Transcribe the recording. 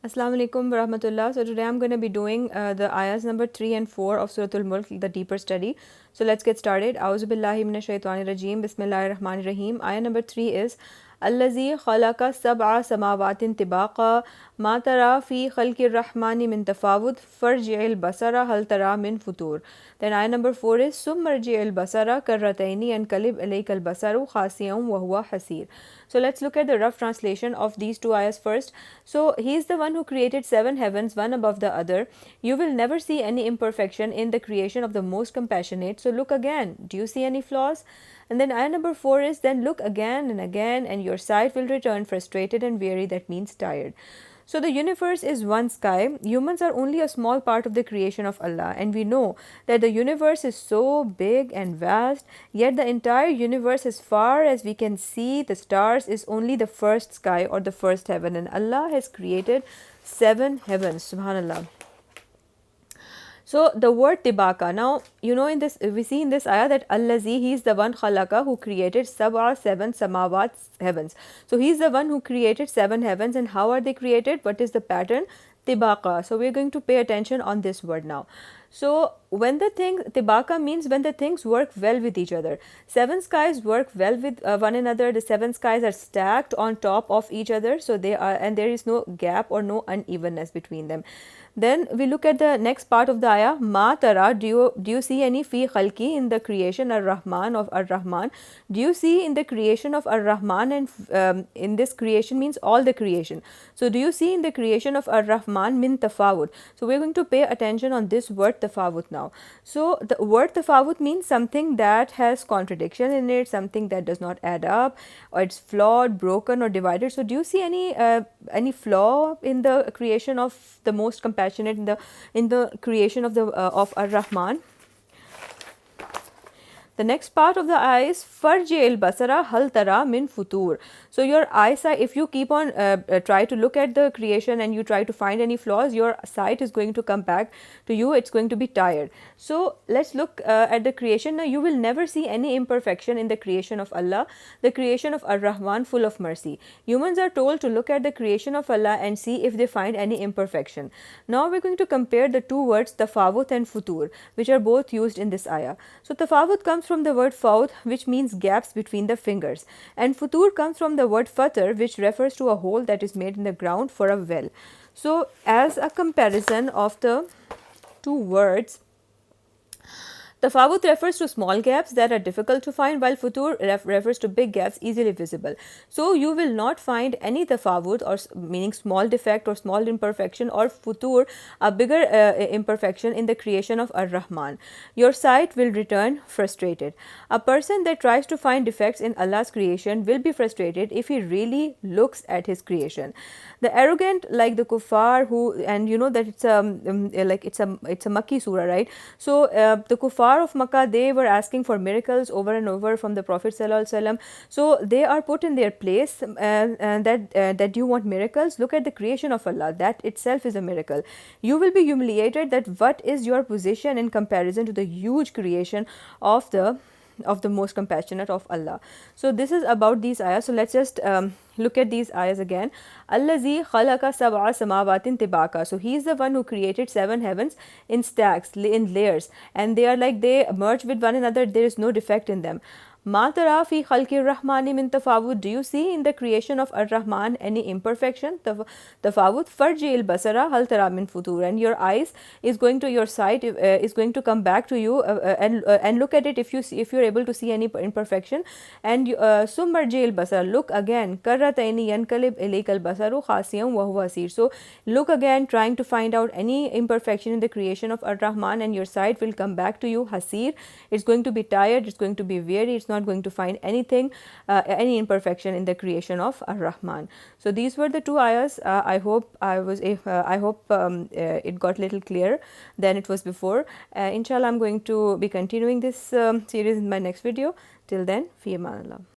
Assalamu alaikum wa rahmatullah. So today I'm going to be doing the ayahs number 3 and 4 of Surah Al-Mulk, the deeper study. So let's get started. A'udhu billahi minash shaitanir rajeem. Bismillahir rahmanir rahim. Ayah number 3 is Allazi khalaqa sab'a samawatin tibaqa ma tara fi khalqir rahmani min tafawud farji'il basara hal tara min futur. Then ayah number 4 is summarji'il basara karrataini and kalib alaykal basaru khasiyan wa huwa hasir. So let's look at the rough translation of these two ayahs first. So he is the one who created seven heavens, one above the other. You will never see any imperfection in the creation of the most compassionate. So look again. Do you see any flaws? And then ayah number 4 is then look again, and your sight will return frustrated and weary. That means tired. So the universe is one sky. Humans are only a small part of the creation of Allah, and we know that the universe is so big and vast, yet the entire universe, as far as we can see the stars, is only the first sky or the first heaven, and Allah has created seven heavens. Subhanallah. So the word tibaka, now you know in this we see in this ayah that Allazi, he is the one khalaqa who created sab'a, seven samawat, heavens. So he is the one who created seven heavens, and how are they created? What is the pattern? Tibaka. So we are going to pay attention on this word now. So when the thing tibaka means when the things work well with each other. Seven skies work well with one another. The seven skies are stacked on top of each other, so they are, and there is no gap or no unevenness between them. Then we look at the next part of the ayah. Ma tara, do you see any fi khalki in the creation ar-Rahman of ar-Rahman? Do you see in the creation of ar-Rahman, and in this creation means all the creation. So do you see in the creation of ar-Rahman min tafawud? So we are going to pay attention on this word tafawut now. So the word tafawut means something that has contradiction in it, something that does not add up, or it's flawed, broken, or divided. So do you see any flaw in the creation of the most compassionate, in the creation of the of ar-Rahman? The next part of the eye is farji'il basara hal tara min futur. So your eyesight, if you keep on try to look at the creation and you try to find any flaws, your sight is going to come back to you. It's going to be tired. So let's look at the creation. Now you will never see any imperfection in the creation of Allah, the creation of ar-Rahman, full of mercy. Humans are told to look at the creation of Allah and see if they find any imperfection. Now we're going to compare the two words tafawut and futur, which are both used in this ayah. So tafawut comes from the word fawt, which means gaps between the fingers, and futur comes from the word fatar, which refers to a hole that is made in the ground for a well. So as a comparison of the two words, tafawut refers to small gaps that are difficult to find, while futur refers to big gaps easily visible. So you will not find any tafawut, or meaning small defect or small imperfection, or futur, a bigger imperfection, in the creation of ar-Rahman. Your sight will return frustrated. A person that tries to find defects in Allah's creation will be frustrated if he really looks at his creation. The arrogant, like the kuffar, who, and you know that it's a Makki surah, right? So the kuffar of Makkah, they were asking for miracles over and over from the Prophet ﷺ. So they are put in their place, that you want miracles. Look at the creation of Allah. That itself is a miracle. You will be humiliated that what is your position in comparison to the huge creation of the most compassionate of Allah. So this is about these ayahs. So let's just look at these ayahs again. Allazi khalaqa sab'a samawatin tibaka. So he is the one who created seven heavens in stacks, in layers, and they are like they merge with one another. There is no defect in them. Ma tara fi khalqir rahmani min tafawud. Do you see in the creation of ar-Rahman any imperfection? Tafawud farji'il basara hal tara min futur. And your eyes is going to, your sight is going to come back to you, and look at it if you're able to see any imperfection. And summarji'il basara, look again. Karrataini yankalib ilaykal basaru khasiyan wa huwa hasir. So look again, trying to find out any imperfection in the creation of ar-Rahman, and your sight will come back to you hasir. It's going to be tired, it's going to be weary, it's not going to find anything, any imperfection in the creation of ar-Rahman. So these were the two ayahs. I hope it got little clearer than it was before. Inshallah, I'm going to be continuing this series in my next video. Till then, fi aman Allah.